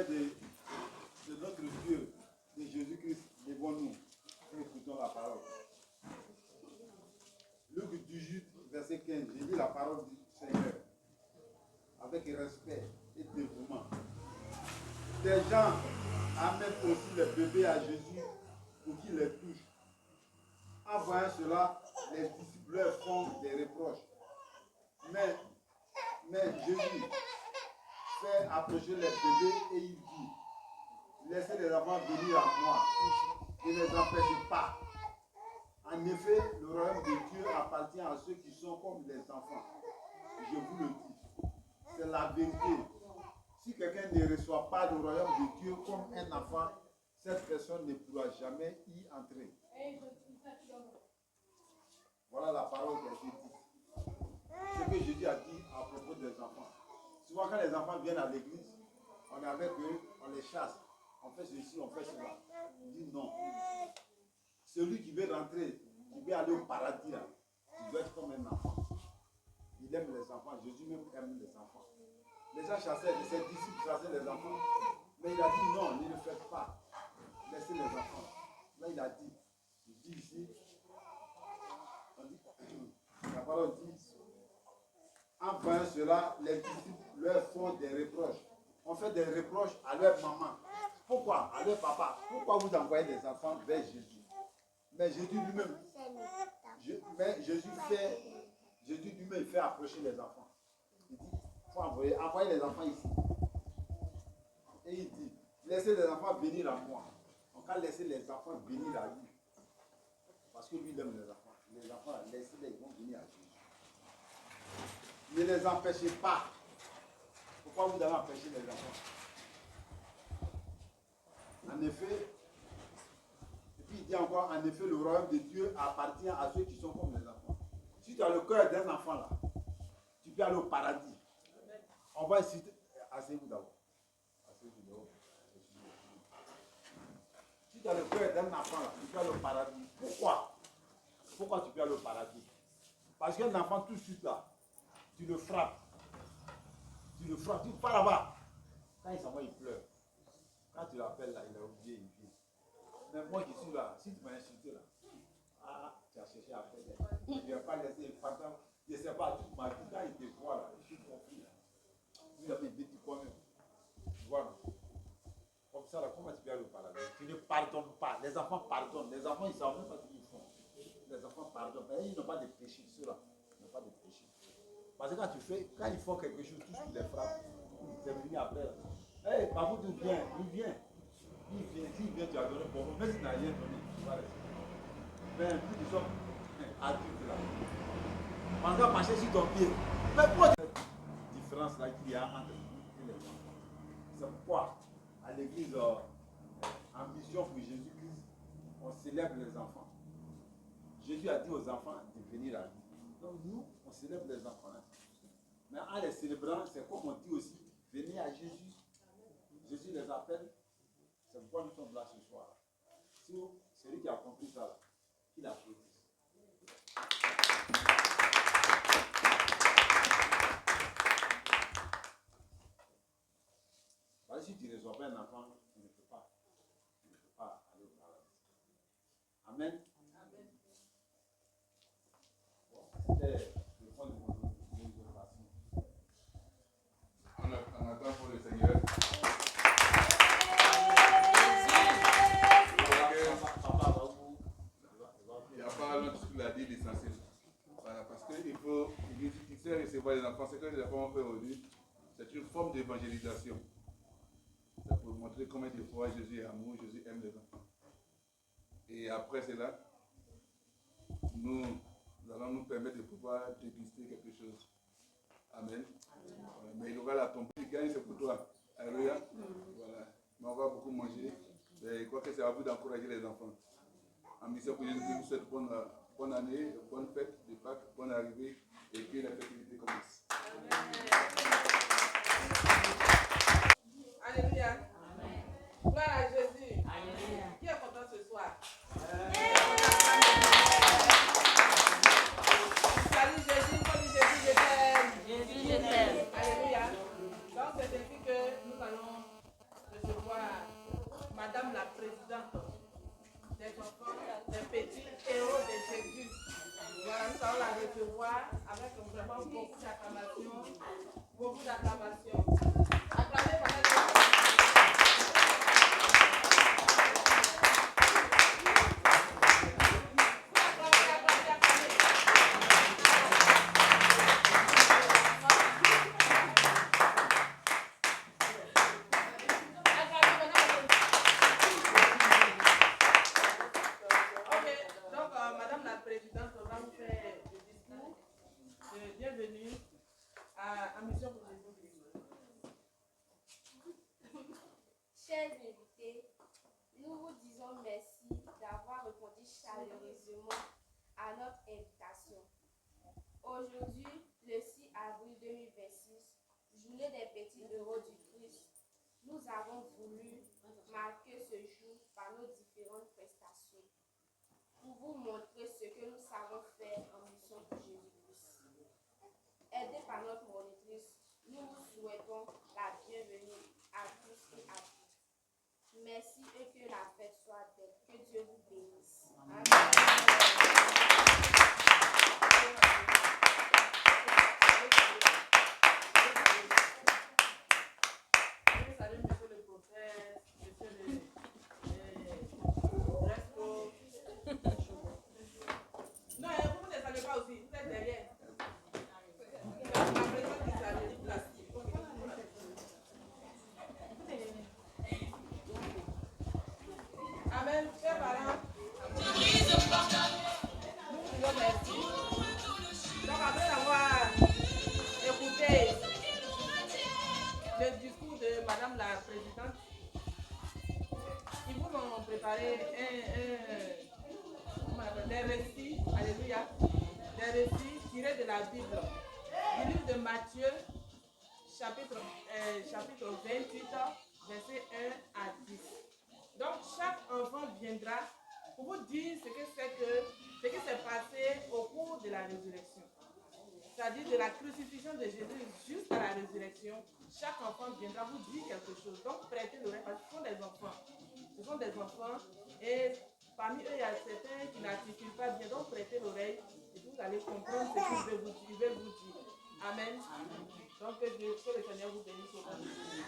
de notre Dieu, de Jésus-Christ, devant-nous. Nous écoutons la parole. Luc 18, verset 15. J'ai dit la parole du Seigneur avec respect et dévouement. Des gens amènent aussi les bébés à Jésus pour qu'il les touche. En voyant cela, les disciples leur font des reproches. Mais Jésus fait approcher les bébés et il dit, laissez les enfants venir à moi, ne les empêchez pas. En effet, le royaume de Dieu appartient à ceux qui sont comme les enfants. Je vous le dis, c'est la vérité. Si quelqu'un ne reçoit pas le royaume de Dieu comme un enfant, cette personne ne pourra jamais y entrer. Voilà la parole que j'ai dit. Ce que Jésus a dit à propos des enfants. Souvent quand les enfants viennent à l'église, on est avec eux, on les chasse. On fait ceci, on fait cela. Il dit non. Celui qui veut rentrer, qui veut aller au paradis, là, il doit être comme un enfant. Il aime les enfants. Jésus même aime les enfants. Les gens chassaient, ses disciples chassaient les enfants. Mais il a dit non, ne le faites pas. Laissez les enfants. Là, il a dit, ici, la parole dit, en voyant cela, les disciples leur font des reproches. On fait des reproches à leur maman. Pourquoi? À leur papa. Pourquoi vous envoyez des enfants vers Jésus? Mais Jésus lui-même, Jésus lui-même fait approcher les enfants. Il dit, il faut envoyer les enfants ici. Et il dit, laissez les enfants venir à moi. On va laisser les enfants venir à lui. Parce que lui, il aime les enfants. Les enfants, laissez-les, ils vont venir à Jésus. Ne les empêchez pas. Pourquoi vous allez empêcher les enfants? En effet, et puis il dit encore, en effet, le royaume de Dieu appartient à ceux qui sont comme les enfants. Si tu as le cœur d'un enfant là, tu peux aller au paradis. On va citer, asseyez-vous d'abord. Asseyez-vous. Si tu as le cœur d'un enfant là, tu peux aller au paradis. Pourquoi? Pourquoi tu peux aller au paradis? Parce qu'un enfant tout de suite là, tu le frappes. Tu pars là-bas. Quand il s'en va, il pleure. Quand tu l'appelles là, il a oublié, il vient. Mais moi je suis là, si tu m'as insulté là, tu as cherché à faire. Je ne vais pas laisser le pantalon. Je ne sais pas, tu m'as dit quand il te voit là, je suis confus là. Vous avez dit toi-même. Tu vois, non? Comme ça là, comment tu peux aller au paradis? Tu ne pardonnes pas. Les enfants pardonnent. Les enfants, ils ne savent même pas ce qu'ils font. Les enfants pardonnent. Mais ils n'ont pas de péché, ceux-là. Ils n'ont pas de péché. Parce que quand ils font quelque chose, tous les frappent. Ils sont venus après là. Hey, Babou, tu viens, il vient. S'il vient, tu as donné pour moi. Même si tu n'as rien donné, tu vas rester. Mais plus nous sommes adultes là. On va marcher sur ton pied. Mais pourquoi cette différence là qu'il y a entre nous et les enfants? C'est pourquoi à l'église en mission pour Jésus-Christ, on célèbre les enfants. Jésus a dit aux enfants de venir à lui. Donc nous, on célèbre les enfants. Mais en les célébrant, c'est comme on dit aussi, venez à Jésus. Jésus les appelle. C'est pourquoi nous sommes là ce soir. C'est lui qui a compris ça là, qu'il a produit. Parce que si tu ne reçois pas un enfant, tu ne peux pas aller au paradis. Amen. C'était le point de mon illustration. On attend pour le Seigneur. Il n'y a pas longtemps ce qu'il a dit l'essentiel. Voilà, parce qu'il faut, il sait recevoir les enfants. Ce que les enfants ont fait aujourd'hui, c'est une forme d'évangélisation. C'est pour montrer combien de fois Jésus est amour, Jésus aime les enfants. Et après cela, nous allons nous permettre de pouvoir déguster quelque chose. Amen. Voilà. Mais il aura la tombe. Il gagne, c'est pour toi. Alléluia. Voilà. Mais on va beaucoup manger. Et je crois que c'est à vous d'encourager les enfants. En mission pour Jésus, je vous souhaite bonne année, bonne fête de Pâques, bonne arrivée et que la fête commence. Alléluia. Gloire à Jésus. Alléluia. Qui est content ce soir? Salut Jésus, comme Jésus, je t'aime. Jésus, je t'aime. Alléluia. Donc c'est ainsi que nous allons beaucoup d'acclamations. Beaucoup d'acclamations. Acclamez pendant que Madame la Présidente va vous faire le discours de bienvenue à Mission pour Jésus-Christ. Chers invités, nous vous disons merci d'avoir répondu chaleureusement à notre invitation. Aujourd'hui, le 6 avril 2026, journée des petits héros du Christ, nous avons voulu marquer ce jour par nos différentes prestations pour vous montrer ce que nous savons faire en mission pour Jésus-Christ. Aidés par notre monitrice, nous vous souhaitons la bienvenue à tous et à toutes. Merci et que la fête soit belle. Que Dieu vous bénisse. Amen. Salut, monsieur le prophète, monsieur le resto. Non, vous ne savez pas aussi, vous êtes derrière. La présidente qui salue, la Amen. Chers parents, nous vous disons merci. Donc, après avoir écouté le discours de Madame la Présidente, ils vous ont préparé des récits, alléluia, des récits tirés de la Bible, du livre de Matthieu, chapitre 28, versets 1 à 10. Donc, chaque enfant viendra pour vous dire ce qui s'est passé au cours de la résurrection. C'est-à-dire de la crucifixion de Jésus jusqu'à la résurrection. Chaque enfant viendra vous dire quelque chose. Donc, prêtez l'oreille parce que ce sont des enfants. Ce sont des enfants et parmi eux, il y a certains qui n'articulent pas bien. Donc, prêtez l'oreille et vous allez comprendre ce qu'ils veulent vous dire. Amen. Donc, que le Seigneur vous bénisse au nom de Jésus.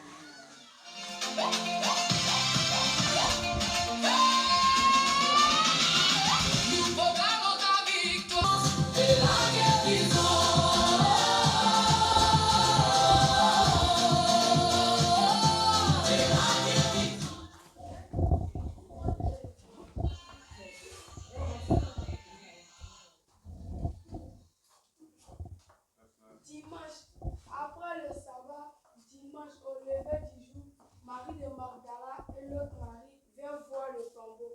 Dimanche, après le sabbat, dimanche au lever du jour, Marie de Magdala et l'autre Marie vinrent voir le tombeau.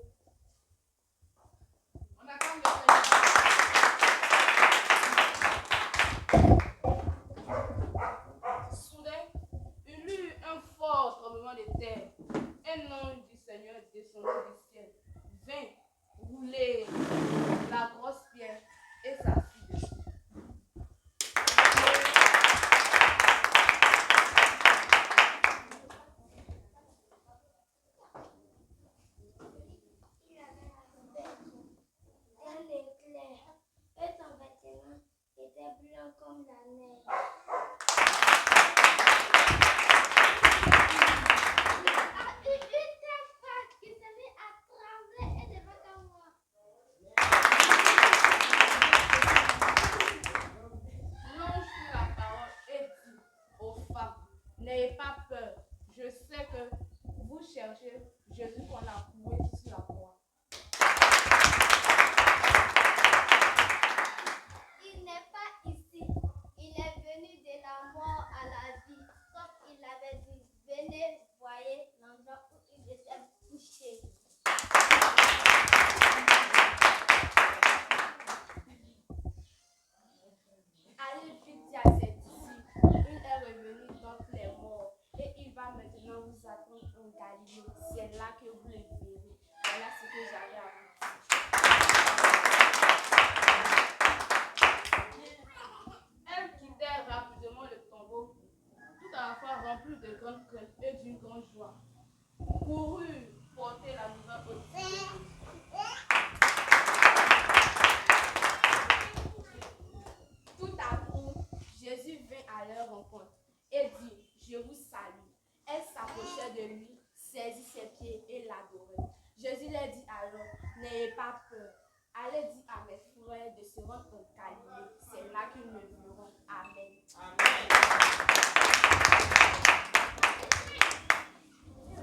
On acclame le Seigneur. Soudain, il y eut un fort tremblement de terre. Un ange du Seigneur descendit du ciel, vint rouler la grosse pierre et s'assit dessus. Il avait la tête d'un éclair et son vêtement était blanc comme la neige. Il a eu une telle peur qu'il se mit à trembler et devint comme moi. L'ange prit la parole et dit aux femmes, n'ayez pas peur, je sais que vous cherchez Jésus qu'on a cloué sur la croix. Il n'est pas ici. Il est venu de la mort à la vie. Comme il avait dit, venez, voyez l'endroit où il était couché. Allez vite dire à ses disciples, il est revenu d'entre les morts et il va maintenant vous attendre en Galilée. C'est là que vous le verrez. Voilà ce que j'avais à vous dire. Elles quittèrent rapidement le tombeau, tout à la fois remplies de grande crainte et d'une grande joie. Coururent porter la nouvelle aux disciples. Tout à coup, Jésus à leur rencontre et dit, je vous salue. Elle s'approchait de lui, saisit ses pieds et l'adorait. Jésus leur dit alors, n'ayez pas peur. Allez dire à mes frères de se rendre en Galilée. C'est là qu'ils me verront. Amen.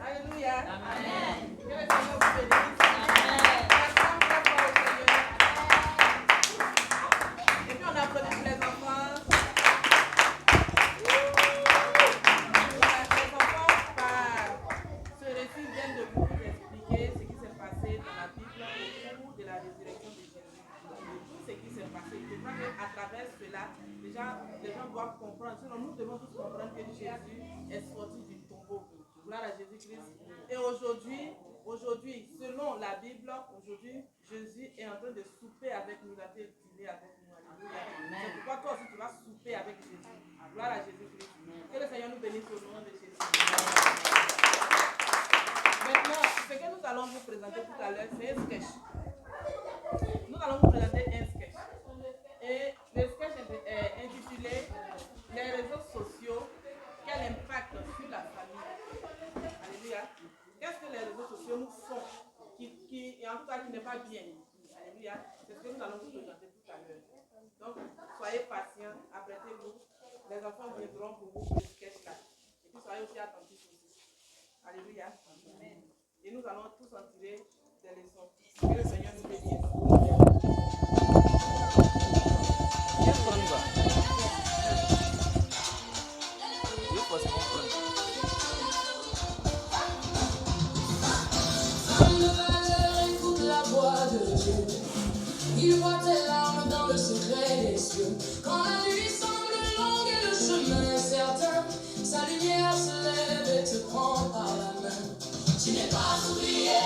Alléluia. Amen. Que le Seigneur vous bénisse. Amen. Acclame très fort au Seigneur. Et puis on applaudit pour les enfants. Les enfants, par ce récit, viennent de vous expliquer ce qui s'est passé dans la Bible au cours de la résurrection de Jésus. Tout ce qui s'est passé. Je crois qu'à travers cela, déjà, les gens doivent comprendre. Sinon, nous devons tous comprendre que Jésus est sorti du tombeau. Gloire à Jésus-Christ. Et aujourd'hui, selon la Bible, aujourd'hui, Jésus est en train de souper avec nous, il a été dîner avec nous. Alléluia. C'est pourquoi toi aussi tu vas souper avec Jésus. Gloire à Jésus-Christ. Que le Seigneur nous bénisse au nom de Jésus. Maintenant, ce que nous allons vous présenter tout à l'heure, c'est un sketch. Nous allons vous présenter un sketch. Et le sketch est intitulé Les réseaux sociaux, quel impact sur la famille. Alléluia. Qu'est-ce que les réseaux sociaux nous font et en tout cas qui n'est pas bien. Alléluia. C'est ce que nous allons vous présenter tout à l'heure. Donc, soyez patients, apprêtez-vous. Les enfants viendront pour vous pour le sketch là. Et puis soyez aussi attentifs aussi. Alléluia. Amen. Et nous allons tous en tirer des leçons. Que le Seigneur nous bénisse. Il voit tes larmes dans le secret des cieux. Quand la nuit semble longue et le chemin incertain, sa lumière se lève et te prend par la main. Tu n'es pas oublié,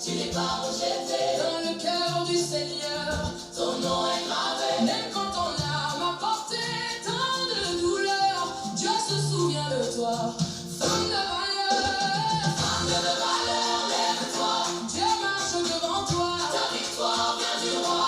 tu n'es pas rejeté. Dans le cœur du Seigneur, ton nom est gravé. Même quand ton âme a porté tant de douleurs, Dieu se souvient de toi. Femme de valeur, lève-toi. Dieu marche devant toi. Ta victoire vient du roi.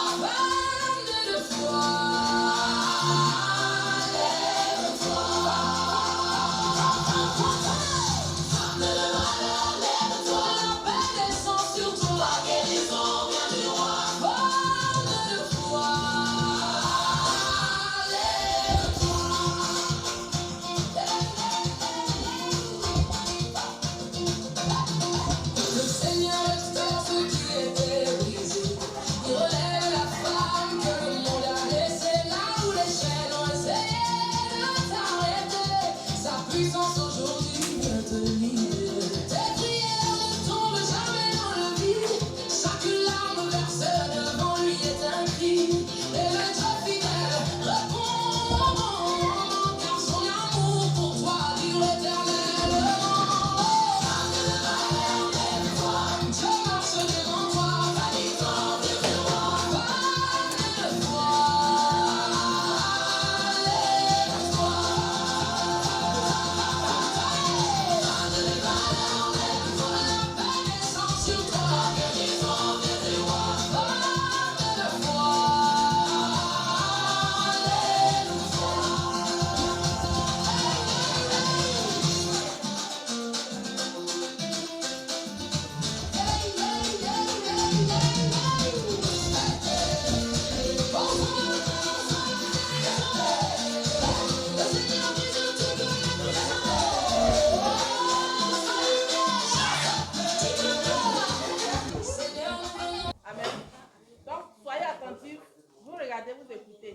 Vous écoutez.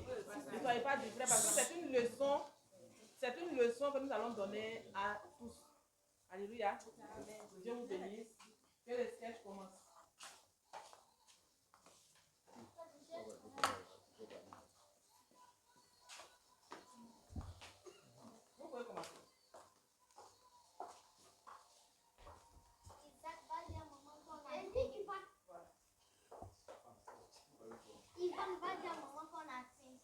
Ne soyez pas distraits parce que c'est une leçon que nous allons donner à tous. Alléluia. Dieu vous bénisse. Que le sketch commence. Vous pouvez commencer. Ivan va dire à maman qu'on a faim.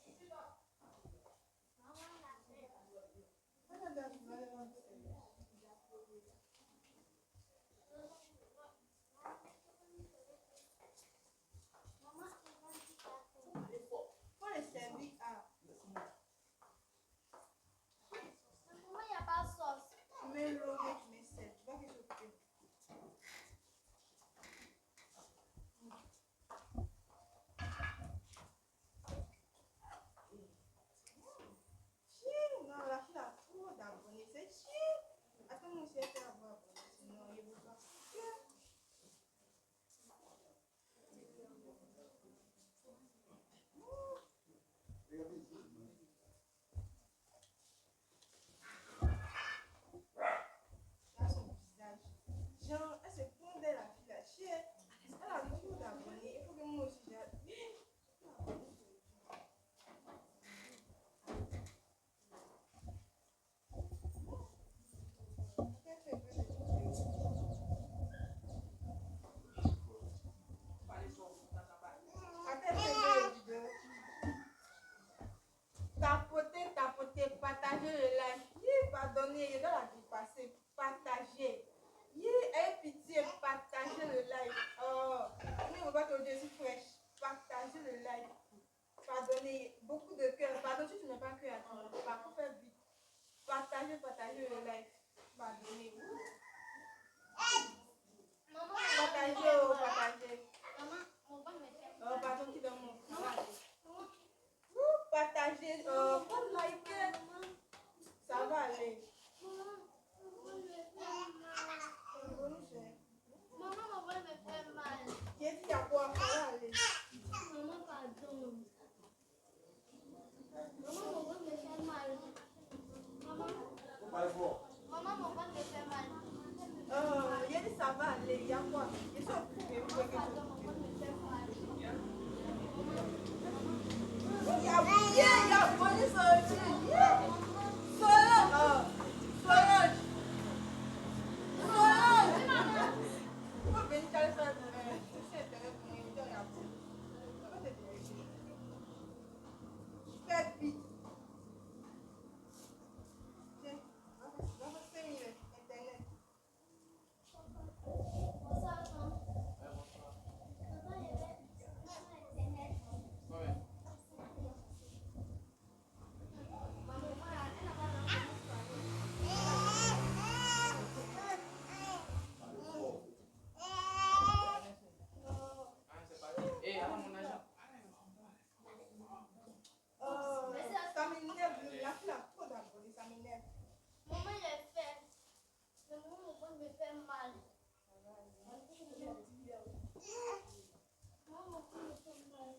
la dépasser. Partager. Aie pitié, partagez le live. Oh, nous, on va te dire, c'est fraîche. Partagez le live. Pardonnez, beaucoup de cœur. Pardon si tu n'as pas cœur à toi. Par contre, fais vite. Partagez le live. Pardonnez. Maman, Partagez, oh, partagez. maman, mon père me fait Oh, pardon, qui donne mon. Maman, Partagez, faut liker. Ça va aller. maman, mon père me fait mal. J'ai dit à quoi? Ça va aller. Maman, pardon. Maman, mon père me fait mal. Maman, Vous parlez fort. maman, mon père me fait mal. J'ai dit ça va aller. Il y a quoi? Je suis occupée. Pardon, mon père me fait mal. Il y a bien, il y a bonne sortie. Solange. Solange. Solange. Il faut venir faire ça. C'est intérêt pour moi. Il y a beaucoup. Ça va t'intéresser. Fais vite. Tiens, on va 5 minutes. Internet. Bonsoir, maman. Maman, il y avait Internet. Maman, voilà, elle a pas Ça m'énerve. La fille a trop d'abonnés. Ça m'énerve. maman, il est fait. Mais maman, mon père me fait mal. Maman, mon père me fait mal.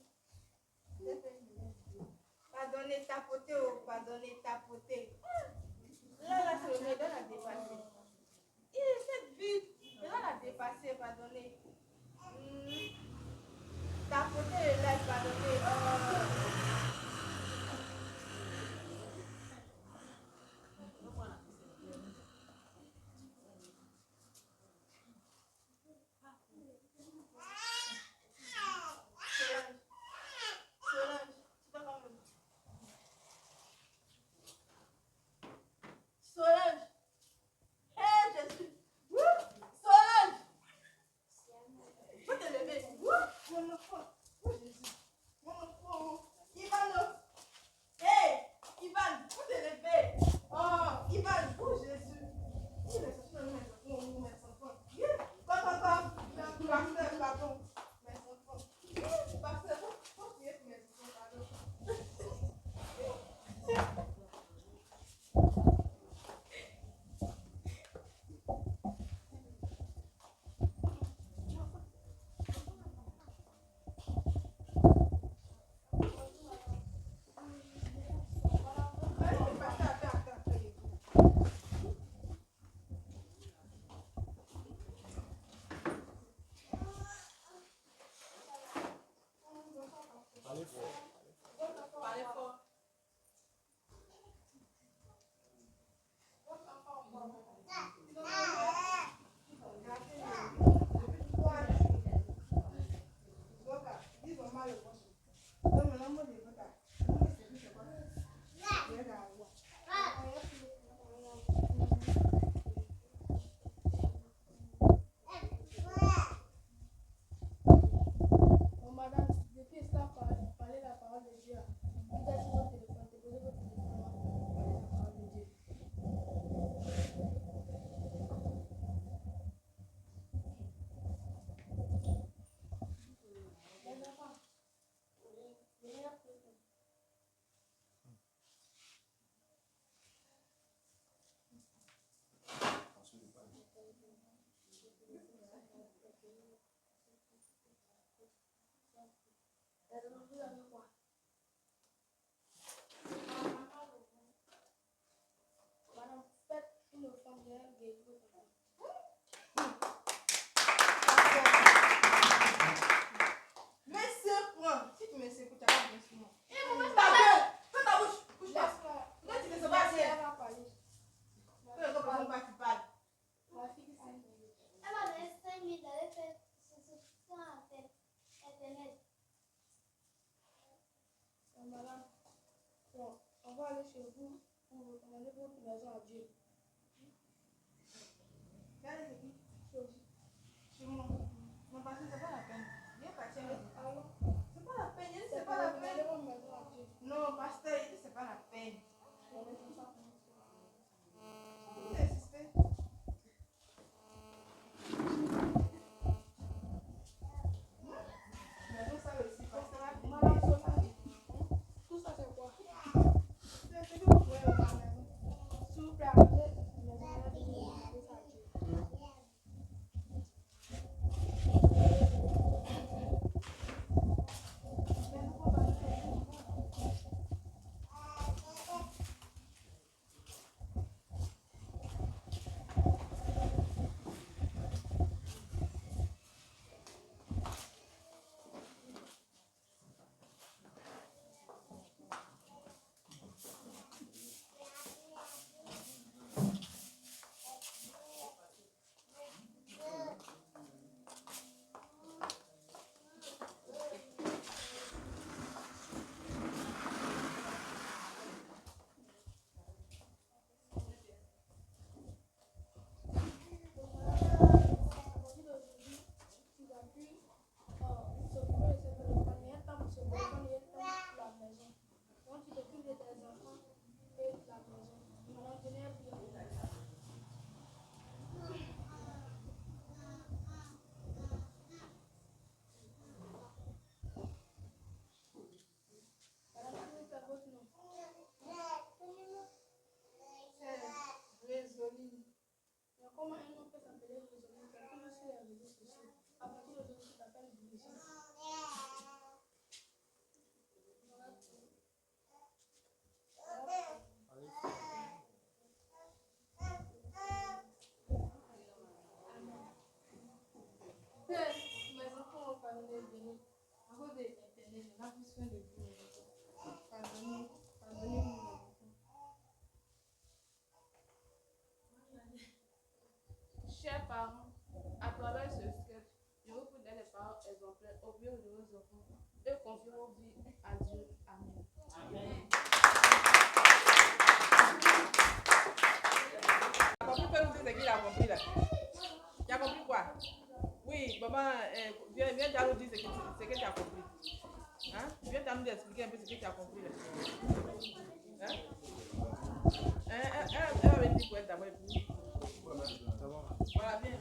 Pardonnez, tapoter, oh, pardonnez, tapoter. Là, c'est le mec, la dépasser. Il fait vite. Là, la dépasser, pardonnez. Tapoter le live, pardonnez. Solange. Hé, je suis. Solange. Faut te lever. Mon enfant. Oh, Jésus. Mon enfant. Ivan. Hé, Ivan, faut te lever. Oh, Ivan. Oh, Jésus. Il est sorti de mes enfants. Mes enfants. Pasteur, pardon. Mes enfants. Pasteur, faut prier pour mes enfants, pardon. Parlez fort. Parlez fort. Bon, madame, depuis ça, parler la parole de Dieu. Vous êtes sur votre téléphone, déposez votre téléphone, parler la parole de Dieu. Les enfants, venez là, président. Vous avez quoi? Madame, faites une offrande de guérison. Mais c'est quoi? Si tu me sais, tu as pas bien sur moi. Eh, maman, Ta gueule! Fais ta bouche! Bouge-toi! laisse-moi. Pourquoi tu ne sais pas si Elle va parler. que le copain pas tu parles? Ma fille, c'est une guérison. Elle m'a donné 5 000 d'aller faire sur Internet. Madame, bon, on va aller chez vous pour recommander votre maison à Dieu. Comment un homme peut s'appeler raisonnable, quelqu'un sur les réseaux sociaux, à partir de ce qui s'appelle Brigitte. Mes enfants ont parlé bien. À cause de Internet, on a plus soin de vous. Pardonnez-moi. Chers parents, à travers ce sketch, je vous donner les paroles exemplaires au bien de vos enfants et confiez vos vies à Dieu. Amen. Amen. Tu peux nous dire ce qu'il a compris là? Tu as compris quoi? Oui, maman, viens nous dire ce que tu as compris. Hein? Viens nous expliquer un peu ce que tu as compris là. Hein? Elle va venir pour être d'abord. Voilà, viens.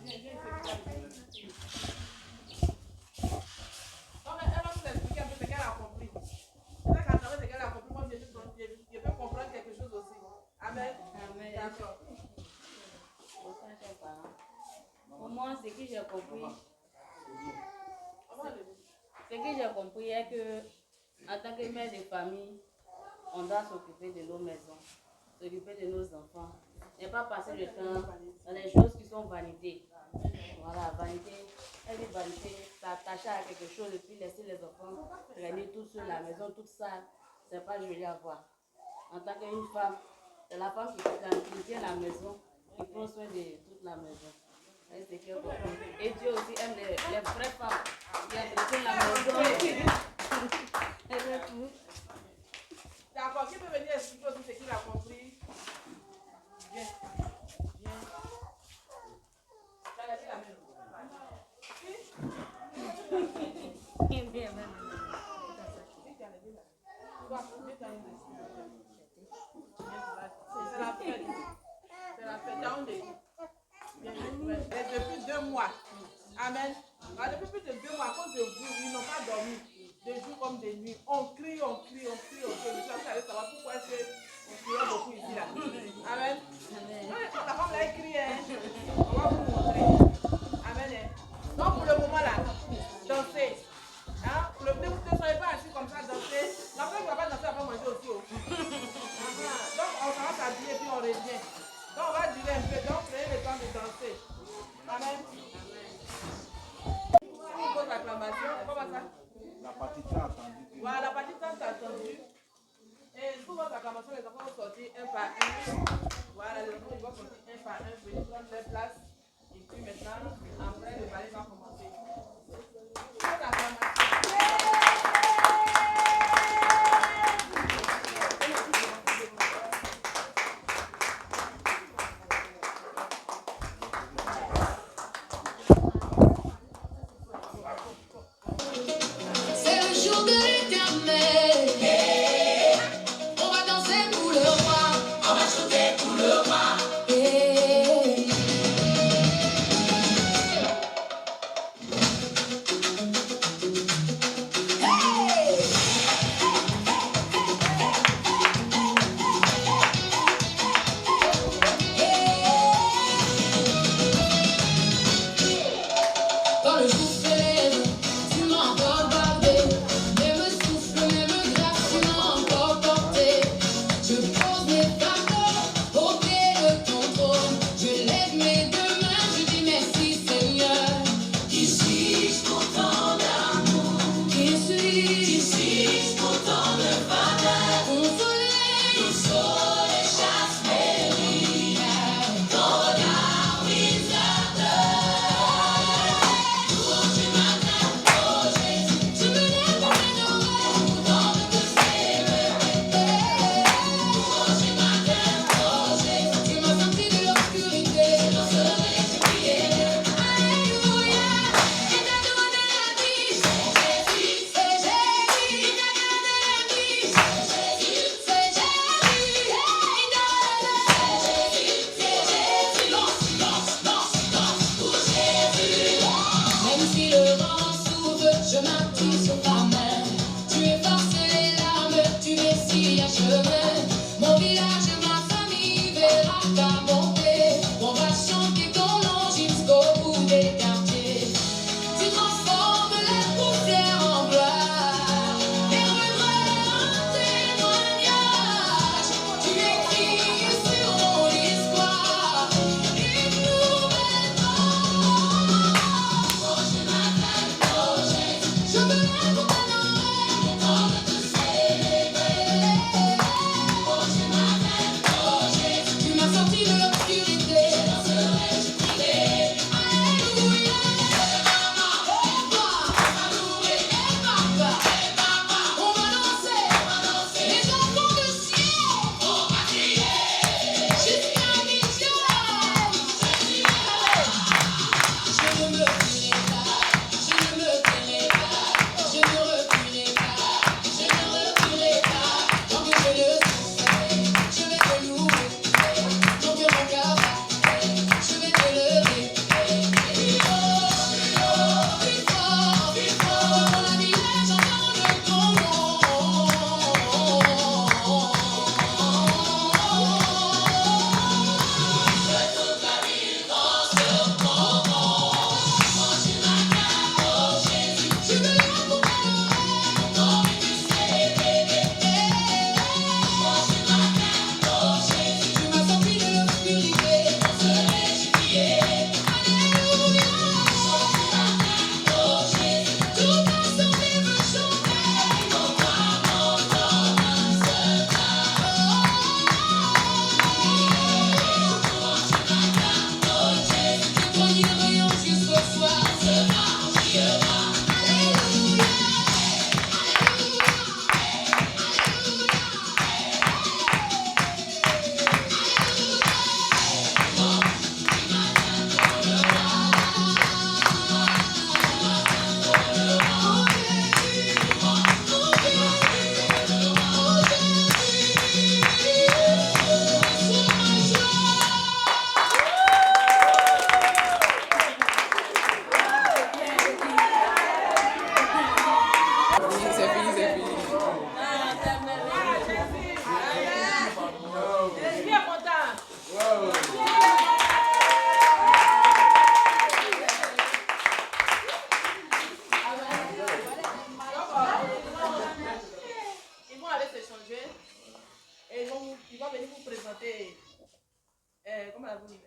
Non, mais elle va nous expliquer un peu ce qu'elle a compris. C'est qu'à travers ce qu'elle a compris, moi je peux comprendre quelque chose aussi. Amen. Amen. D'accord. Bonsoir, chers parents. Pour moi, ce que j'ai compris, est que, en tant que mère de famille, on doit s'occuper de nos maisons, s'occuper de nos enfants, et pas passer le temps dans les choses qui sont vanités. Voilà, vanité, elle dit vanité, s'attacher à quelque chose et puis laisser les enfants traîner tout sur la maison, toute sale, c'est pas joli à voir. En tant qu'une femme, c'est la femme qui tient la maison, qui prend soin de toute la maison. Et Dieu aussi aime les vraies femmes qui entretiennent la maison. D'accord, qui peut venir expliquer aussi ce qu'il a compris? Viens. Tu as lâché la main. C'est la fête. C'est la fête. Et depuis 2 mois. Amen. Depuis plus de 2 mois, à cause de vous, ils n'ont pas dormi. De jour comme de nuit. On crie. Je suis allée savoir pourquoi est-ce qu'on criait beaucoup ici là. Amen. La femme là, elle crie. On va vous montrer. Amen. Donc pour le moment là, dansez. Hein? Pour le moment, ne soyez pas assis comme ça, dansez. L'enfant ne va pas danser, elle va manger aussi. Donc on va s'habiller puis on revient. Donc on va durer un peu. Donc prenez le temps de danser. Amen. Pour votre acclamation, comment ça? La partie tant attendue. Voilà, la partie tant attendue. Et pour votre acclamation, les enfants vont sortir un par un. Voilà, les enfants vont sortir un par un. Venez prendre leur place. Et puis maintenant, après, le ballet va commencer. Pour l'acclamation. Mon village et ma famille verra ta bonté. On va chanter ton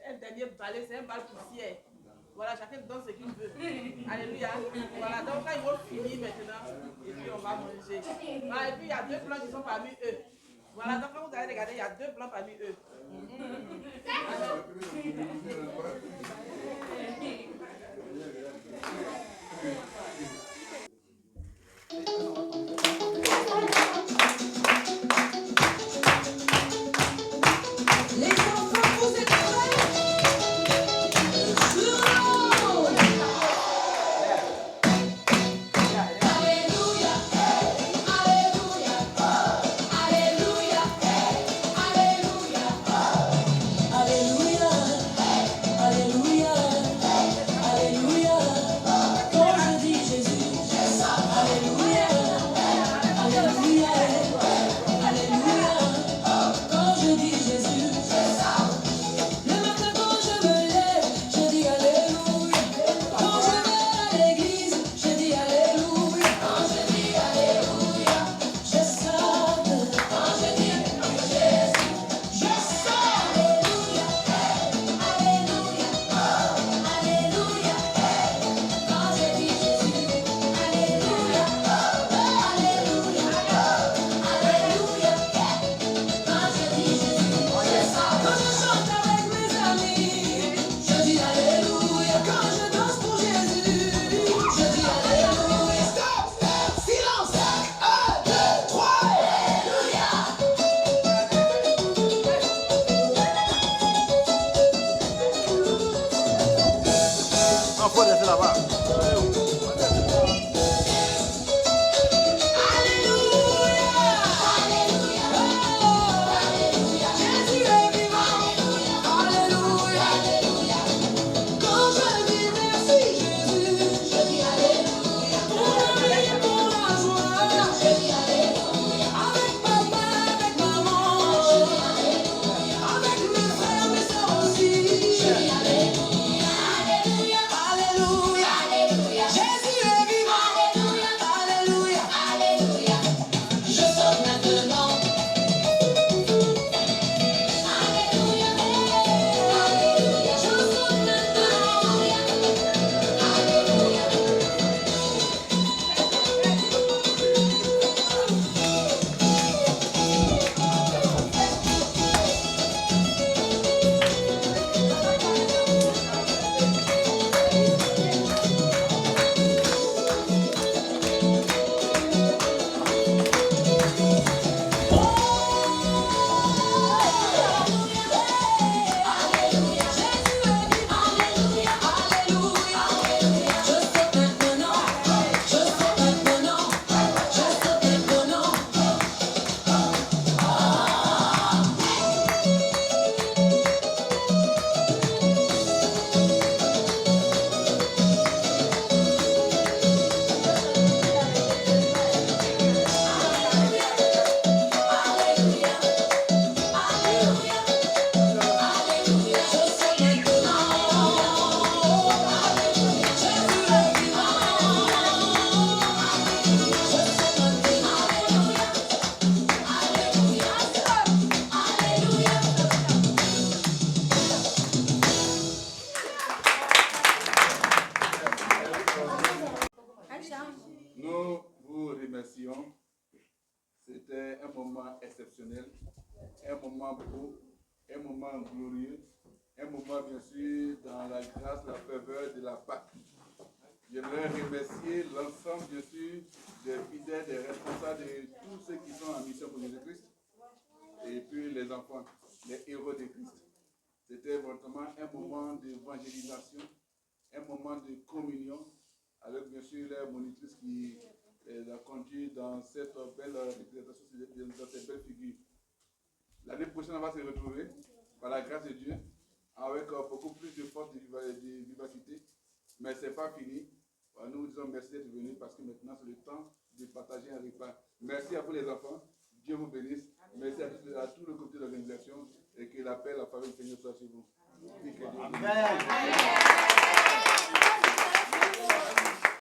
un dernier balai, c'est un bal poussière. Voilà, chacun donne ce qu'il veut. Alléluia. Voilà, donc quand ils vont finir maintenant, et puis on va manger. Voilà, et puis il y a 2 blancs qui sont parmi eux. Voilà, donc quand vous allez regarder, il y a 2 blancs parmi eux. Nous vous remercions. C'était un moment exceptionnel, un moment beau, un moment glorieux, un moment bien sûr dans la grâce, la faveur de la Pâque. J'aimerais remercier l'ensemble bien sûr des fidèles, des responsables, de tous ceux qui sont en mission pour Jésus-Christ et puis les enfants, les héros de Christ. C'était vraiment un moment d'évangélisation, un moment de communion avec bien sûr les monitrices qui les a conduits dans cette belle représentation, dans cette belle figure. L'année prochaine, on va se retrouver, par la grâce de Dieu, avec beaucoup plus de force, de vivacité. Mais ce n'est pas fini. Nous vous disons merci d'être venus parce que maintenant, c'est le temps de partager un repas. Merci à vous les enfants. Dieu vous bénisse. Merci à tout le comité d'organisation et que la paix, la faveur du Seigneur soit chez vous. Amen.